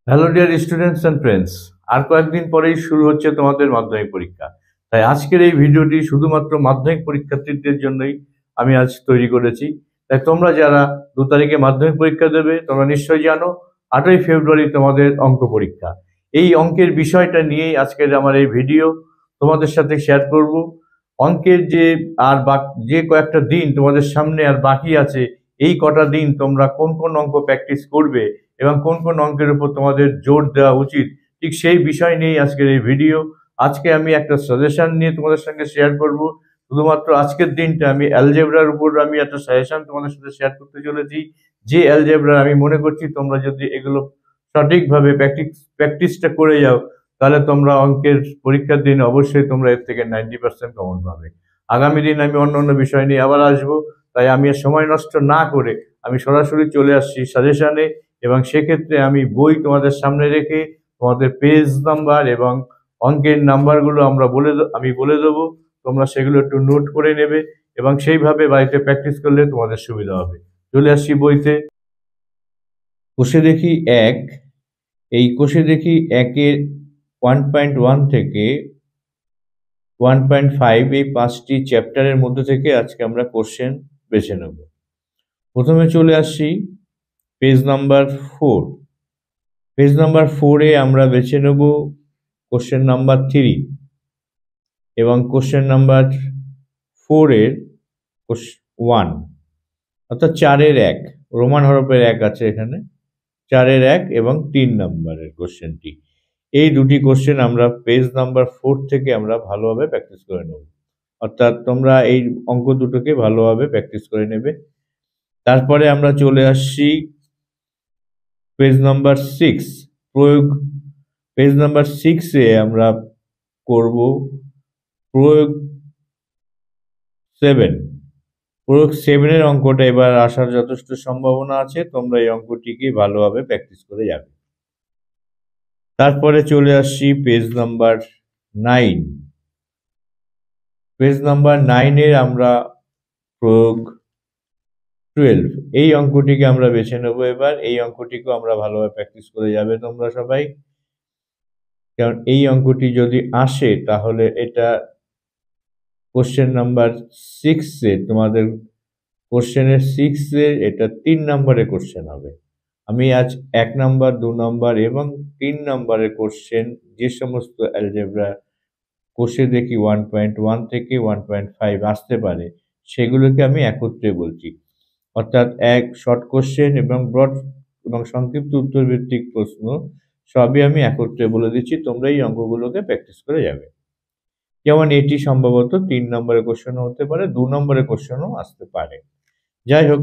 Hello dear students and friends, আর কয়েকদিন পরেই শুরু হচ্ছে তোমাদের মাধ্যমিক পরীক্ষা। তাই আজকের এই ভিডিওটি শুধুমাত্র মাধ্যমিক পরীক্ষার্থীদের জন্যই আমি আজ তৈরি করেছি। তাই তোমরা যারা 2 তারিখে মাধ্যমিক পরীক্ষা দেবে তোমরা নিশ্চয়ই জানো 8ই ফেব্রুয়ারি তোমাদের অঙ্ক পরীক্ষা। এই অঙ্কের বিষয়টা নিয়েই আজকের আমার এই ভিডিও তোমাদের সাথে শেয়ার করব। অঙ্কের যে কয়েকটা দিন তোমাদের সামনে আর বাকি আছে, এই কটা দিন তোমরা কোন কোন অঙ্ক প্র্যাকটিস করবে এবং কোন কোন অঙ্কের উপর তোমাদের জোর দেওয়া উচিত, ঠিক সেই বিষয় নিয়েই আজকের এই ভিডিও। আজকে আমি একটা সাজেশন নিয়ে তোমাদের সঙ্গে শেয়ার করব। শুধুমাত্র আজকের দিনটা আমি অ্যালজেব্রার উপর আমি একটা সাজেশন তোমাদের সাথে শেয়ার করতে চলেছি। যে অ্যালজেব্রা আমি মনে করছি তোমরা যদি এগুলো সঠিকভাবে প্র্যাকটিসটা করে যাও, তাহলে তোমরা অঙ্কের পরীক্ষার দিন অবশ্যই তোমরা এর থেকে 90% কমন পাবে। আগামী দিন আমি অন্য অন্য বিষয় নিয়ে আবার আসবো। তাই আমি আর সময় নষ্ট না করে আমি সরাসরি চলে আসছি সাজেশনে, এবং সেক্ষেত্রে আমি বই তোমাদের সামনে রেখে তোমাদের পেজ নাম্বার এবং অঙ্কের নাম্বারগুলো আমি বলে দেবো। তোমরা সেগুলো একটু নোট করে নেবে এবং সেইভাবে বাড়িতে প্র্যাকটিস করলে তোমাদের সুবিধা হবে। চলে আসছি বইতে। কোষে দেখি এক, এই কোষে দেখি একের 1.1 থেকে 1.5 এই 5টি চ্যাপ্টারের মধ্যে থেকে আজকে আমরা কোশ্চেন বেছে নেব। প্রথমে চলে আসছি পেজ নাম্বার 4। পেজ নাম্বার 4-এ আমরা বেছে নেব কোশ্চেন নাম্বার 3 এবং কোশ্চেন নাম্বার 4-এর 1, অর্থাৎ 4-এর 1, রোমান হরফের 1 আছে এখানে, 4-এর 1 এবং 3 নম্বরের কোশ্চেনটি। এই দুটি কোশ্চেন আমরা পেজ নাম্বার 4 থেকে আমরা ভালোভাবে প্র্যাকটিস করে নেব, অর্থাৎ তোমরা এই অঙ্ক দুটোকে ভালোভাবে প্র্যাকটিস করে নেবে। তারপরে আমরা চলে আসছি পেজ নাম্বার 6 প্রয়োগ। পেজ নাম্বার 6-এ আমরা করব প্রয়োগ 7। প্রয়োগ 7-এর অঙ্কটা এবার আসার যথেষ্ট সম্ভাবনা আছে, তোমরা এই অঙ্কটিকে ভালোভাবে প্র্যাকটিস করে যাবে। তারপরে চলে আসছি পেজ নাম্বার 9। পেজ নাম্বার 9-এর আমরা প্রয়োগ 12 এই অঙ্কটিকে আমরা বেছে নেব। এবার এই অঙ্কটিকেও আমরা ভালোভাবে প্র্যাকটিস করে যাবে তোমরা সবাই, কারণ এই অঙ্কটি যদি আসে তাহলে এটা কোশ্চেন নাম্বার 6-এ তোমাদের কোশ্চেনের 6-এর এটা 3 নম্বরের কোশ্চেন হবে। আমি আজ 1 নম্বর, 2 নম্বর এবং 3 নম্বরের কোশ্চেন যে সমস্ত অ্যালজেব্রা কোষে দেখি 1.1 থেকে 1.5 আসতে পারে সেগুলোকে আমি একত্রে বলছি, অর্থাৎ এক শর্ট কোশ্চেন এবং ব্রড এবং সংক্ষিপ্ত উত্তর ভিত্তিক প্রশ্ন সবই আমি একত্রে বলে দিচ্ছি। তোমরা এই অঙ্কগুলোকে প্র্যাকটিস করে যাবে। যেমন এটি সম্ভবত 3 নম্বরের কোশ্চেনও হতে পারে, 2 নম্বরের কোশ্চেনও আসতে পারে। যাই হোক,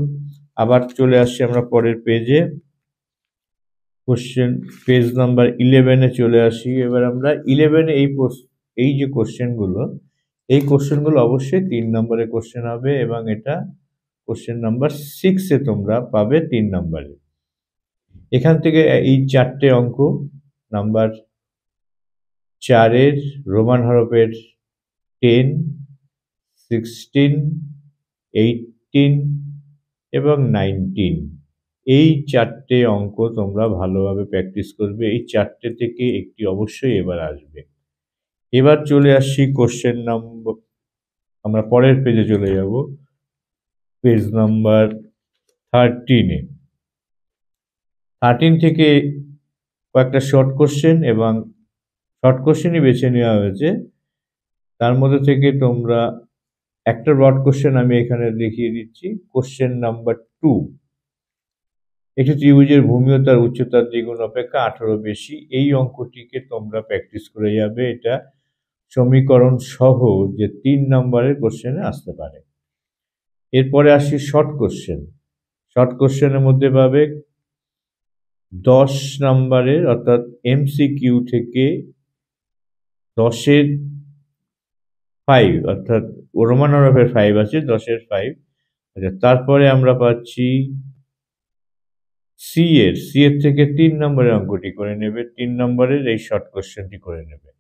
আবার চলে আসছি আমরা পরের পেজে। কোশ্চেন পেজ নাম্বার 11-এ চলে আসি। এবার আমরা 11-এ এই যে কোশ্চেনগুলো অবশ্যই 3 নম্বরের কোশ্চেন হবে এবং এটা কোশ্চেন নাম্বার 6-এ তোমরা পাবে 3 নম্বরে। এখান থেকে এই 4টে অঙ্ক নাম্বার 4-এর রোমান হরফের 10, 16, 18 এবং 19, এই 4টে অঙ্ক তোমরা ভালোভাবে প্র্যাকটিস করবে। এই 4টে থেকে একটি অবশ্যই এবার আসবে। এবার চলে আসছি কোশ্চেন নাম্বার, আমরা পরের পেজে চলে যাব, পেজ নাম্বার 13-এ। 13 থেকে কয়েকটা শর্ট কোশ্চেন এবং শর্ট কোশ্চেনই বেছে নেওয়া হয়েছে। তার মধ্যে থেকে তোমরা একটা ব্রড কোশ্চেন আমি এখানে দেখিয়ে দিচ্ছি। কোশ্চেন নাম্বার 2, একটি ত্রিভুজের ভূমি ও তার উচ্চতার দ্বিগুণ অপেক্ষা 18 বেশি, এই অঙ্কটিকে তোমরা প্র্যাকটিস করে যাবে। এটা সমীকরণ সহ যে 3 নম্বরের কোশ্চেনে আসতে পারে। এরপরে আসি শর্ট কোশ্চেন। শর্ট কোশ্চেনের মধ্যে পাবে 10 নম্বরের, অর্থাৎ এমসিকিউ থেকে 10-এর 5, অর্থাৎ রোমান হরফের 5 আছে, 10-এর 5। আচ্ছা, তারপরে আমরা পাচ্ছি সি এর থেকে 3 নম্বরের অঙ্কটি করে নেবে, 3 নম্বরের এই শর্ট কোশ্চেনটি করে নেবে।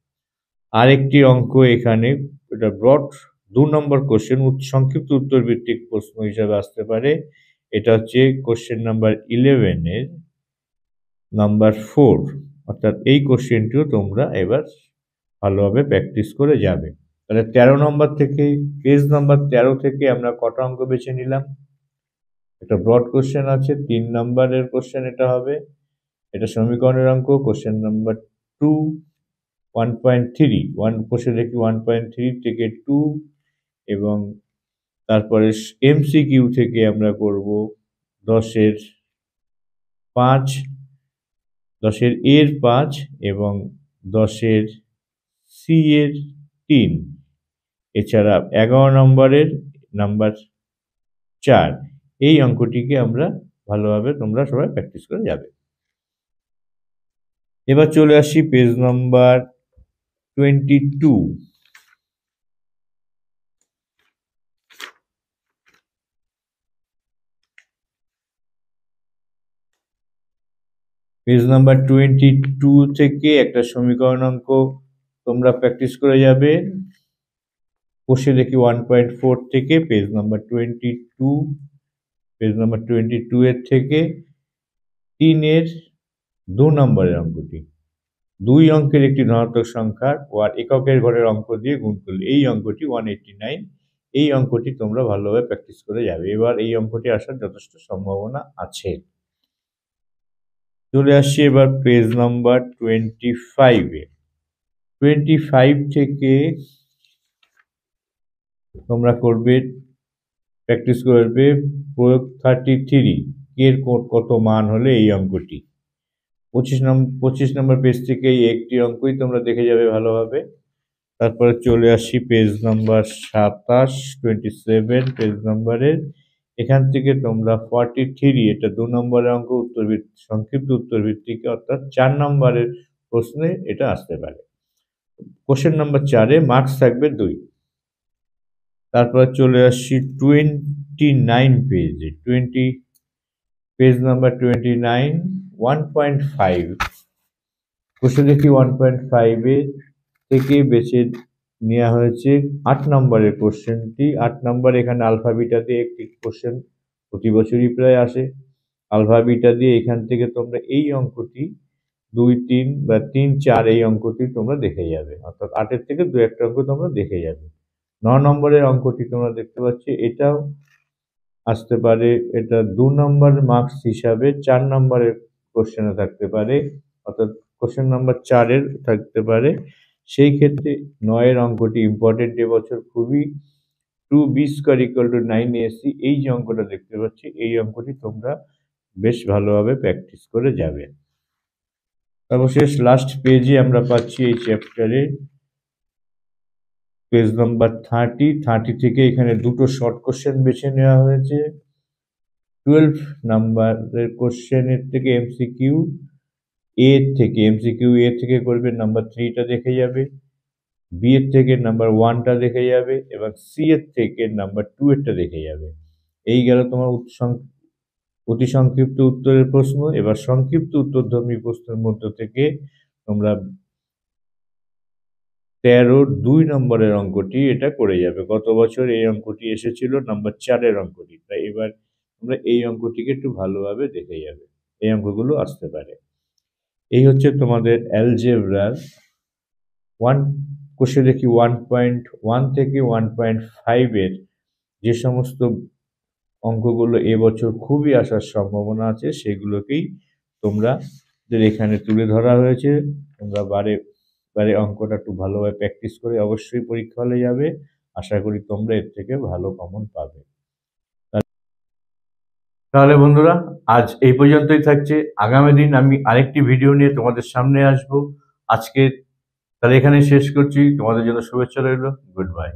আরেকটি অঙ্ক এখানে, এটা ব্রড 2 নম্বর কোশ্চেন, সংক্ষিপ্ত উত্তর ভিত্তিক প্রশ্ন হিসাবে আসতে পারে। এটা হচ্ছে কোশ্চেন নাম্বার 11-এর নাম্বার 4, অর্থাৎ এই কোশ্চেনটিও তোমরা এবার ভালোভাবে প্র্যাকটিস করে যাবে। তাহলে 13 নম্বর থেকে, পেজ নাম্বার 13 থেকে আমরা কটা অঙ্ক বেছে নিলাম? একটা ব্রড কোশ্চেন আছে, 3 নম্বরের কোশ্চেন এটা হবে। এটা সমীকরণের অঙ্ক, কোশ্চেন নাম্বার 2, 1.3, বসে দেখি 1.3 থেকে 2, এবং তারপরে MCQ থেকে আমরা করব 10-এর 5, 10-এর এর 5 এবং 10-এর সি এর 3, এছাড়া 11 নম্বরের নাম্বার 4। এই অঙ্কটিকে আমরা ভালোভাবে তোমরা সবাই প্র্যাকটিস করে যাবে। এবার চলে আসি পেজ নাম্বার 22। পেজ নাম্বার 22 থেকে একটা সমীকরণ অঙ্ক তোমরা প্র্যাকটিস করে যাবে। বসে দেখি 1.4 থেকে পেজ নাম্বার 22, পেজ নাম্বার 22 এর থেকে 3-এর 2 নম্বরের অঙ্কটি। 2 অঙ্কের একটি ধনাত্মক সংখ্যার এককের ঘরের অঙ্ক দিয়ে গুণ করলে এই অঙ্কটি 189। এই অঙ্কটি তোমরা ভালোভাবে প্র্যাকটিস করে যাবে। এবার এই অঙ্কটি আসার যথেষ্ট সম্ভাবনা আছে। চলে আসছি এবার পেজ নাম্বার 25-এ। 25 থেকে তোমরা করবে, প্র্যাকটিস করবে প্রয়োগ 33 এর কত মান হলে এই অঙ্কটি। 25 নম্বর পেজ থেকে এই একটি অঙ্কই তোমরা দেখে যাবে ভালোভাবে। তারপরে চলে আসি পেজ নাম্বার 27, 27 পেজ নাম্বারের। এখান থেকে তোমরা 43, এটা 2 নম্বরের অঙ্ক, সংক্ষিপ্ত উত্তর ভিত্তিক, অর্থাৎ 4 নম্বরের প্রশ্নে এটা আসতে পারে। কোশ্চেন নাম্বার 4-এ মার্কস থাকবে 2। তারপর চলে আসছি 29 পেজে। Page number 29, 1.5। কোশ্চেন দেখি 1.5 থেকে বেছে নেওয়া হয়েছে 8 নম্বরের কোশ্চেনটি। 8 নম্বর, এখানে আলফা বিটা দিয়ে একটি কোশ্চেন প্রতি বছরই প্রায় আসে। আলফা বিটা দিয়ে এখান থেকে তোমরা এই অঙ্কটি 2, 3 বা 3, 4 এই অঙ্কটি তোমরা দেখে যাবে, অর্থাৎ 8-এর থেকে 2-একটা অঙ্ক তোমরা দেখে যাবে। 9 নম্বরের অঙ্কটি তোমরা দেখতে পাচ্ছ, এটাও আসতে পারে। এটা 2 নম্বর মার্কস হিসাবে 4 নম্বরের কোশ্চেনে থাকতে পারে, অর্থাৎ কোশ্চেন নাম্বার 4-এর থাকতে পারে। সেই ক্ষেত্রে 9-এর অঙ্কটি ইম্পর্টেন্ট এবছর খুবই। 2b²=9ac, এই যে অঙ্কটা দেখতে পাচ্ছি, এই অঙ্কটি তোমরা বেশ ভালোভাবে প্র্যাকটিস করে যাবে। সর্বশেষ লাস্ট পেজে আমরা পাচ্ছি এই চ্যাপ্টারে পেজ নাম্বার 30 থেকে এখানে 2টো শর্ট কোশ্চেন বেছে নেওয়া হয়েছে। 12 নাম্বারের কোশ্চেনের থেকে MCQ এ থেকে করবে নাম্বার 3টা দেখে যাবে, বি এর থেকে নাম্বার 1টা দেখে যাবে, এবং সি এর থেকে নাম্বার 2-এরটা দেখে যাবে। এই গেল তোমার অতি সংক্ষিপ্ত উত্তরের প্রশ্ন। এবার সংক্ষিপ্ত উত্তরধর্মী প্রশ্নের মধ্য থেকে তোমরা 13-2 নম্বরের অঙ্কটি এটা করে যাবে। গত বছর এই অঙ্কটি এসেছিল নাম্বার 4-এর অঙ্কটি, তাই এবার তোমরা এই অঙ্কটিকে একটু ভালোভাবে দেখে যাবে, এই অঙ্কগুলো আসতে পারে। এই হচ্ছে তোমাদের অ্যালজেব্রার কোশ্চেন দেখি 1.1 থেকে 1.5-এর যে সমস্ত অঙ্কগুলো এবছর খুবই আসার সম্ভাবনা আছে, সেগুলোকেই তোমরা এখানে তুলে ধরা হয়েছে। তোমরা বারে অঙ্কটা একটু ভালোভাবে প্র্যাকটিস করে অবশ্যই পরীক্ষা হলে যাবে। আশা করি তোমরা এর থেকে ভালো কমন পাবে। তাহলে বন্ধুরা, আজ এই পর্যন্তই থাকছে। আগামী দিন আমি আরেকটি ভিডিও নিয়ে তোমাদের সামনে আসব। আজকে তাহলে এখানে শেষ করছি। তোমাদের জন্য শুভেচ্ছা রইল। Good bye.